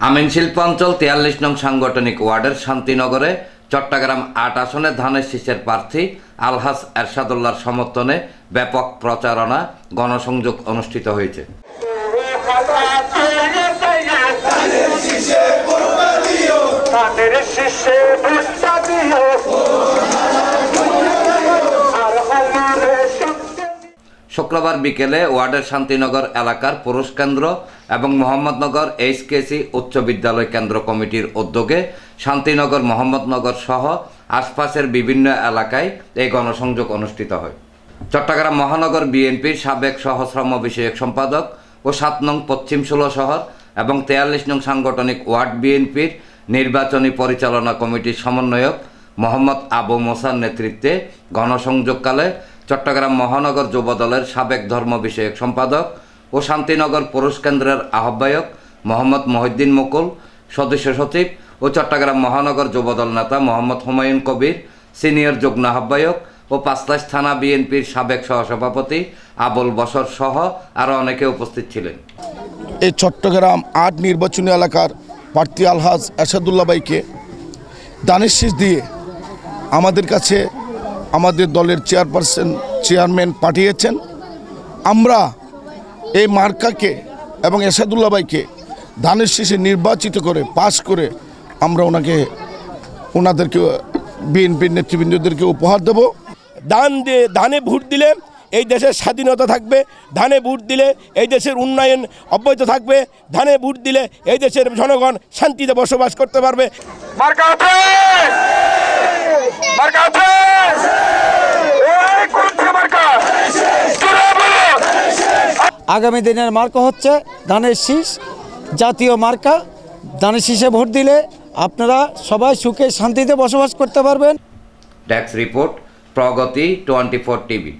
আমিন শিল্পাঞ্চল ৪৩ নং সাংগঠনিক ওয়ার্ডের শান্তিনগরে চট্টগ্রাম ৮ আসনে ধানের শীষের প্রার্থী আলহাজ এরশাদুল্লাহর সমর্থনে ব্যাপক প্রচারণা গণসংযোগ অনুষ্ঠিত হয়েছে। শুক্রবার বিকেলে ওয়ার্ডের শান্তিনগর এলাকার পুরুষ কেন্দ্র এবং মোহাম্মদনগর এইচকেসি উচ্চ বিদ্যালয় কেন্দ্র কমিটির উদ্যোগে শান্তিনগর মোহাম্মদনগর সহ আশপাশের বিভিন্ন এলাকায় এই গণসংযোগ অনুষ্ঠিত হয়। চট্টগ্রাম মহানগর বিএনপির সাবেক সহশ্রম বিষয়ক সম্পাদক ও ৭ নং পশ্চিম ১৬ শহর এবং ৪৩ নং সাংগঠনিক ওয়ার্ড বিএনপির নির্বাচনী পরিচালনা কমিটির সমন্বয়ক মোহাম্মদ আবু মোসার নেতৃত্বে গণসংযোগকালে চট্টগ্রাম মহানগর যুবদলের সাবেক ধর্ম বিষয়ক সম্পাদক ও শান্তিনগর পুরুষ কেন্দ্রের আহ্বায়ক মোহাম্মদ মহিউদ্দিন মুকুল, সদস্য সচিব ও চট্টগ্রাম মহানগর যুবদল নেতা মোহাম্মদ হুমায়ুন কবির, সিনিয়র যুগ্ম আহ্বায়ক ও পাঁচলাইশ থানা বিএনপির সাবেক সহসভাপতি আবুল বশর সহ আরও অনেকে উপস্থিত ছিলেন। এই চট্টগ্রাম ৮ নির্বাচনী এলাকার প্রার্থী আলহাজ এরশাদুল্লাহ ভাইকে দানের শীষ দিয়ে আমাদের কাছে আমাদের দলের চেয়ারম্যান পাঠিয়েছেন। আমরা এই মার্কাকে এবং এরশাদুল্লাহ ভাইকে ধানের শীষে নির্বাচিত করে পাশ করে আমরা ওনাদেরকে বিএনপির নেতৃবৃন্দদেরকে উপহার দেব। ধানে ভোট দিলে এই দেশের স্বাধীনতা থাকবে, ধানে ভোট দিলে এই দেশের উন্নয়ন অব্যাহত থাকবে, ধানে ভোট দিলে এই দেশের জনগণ শান্তিতে বসবাস করতে পারবে। আগামী দিনের মার্কা হচ্ছে ধানের শীষ, জাতীয় মার্কা। ধানের শীষে ভোট দিলে আপনারা সবাই সুখে শান্তিতে বসবাস করতে পারবেন। ডেস্ক রিপোর্ট, প্রগতি 24 টিভি।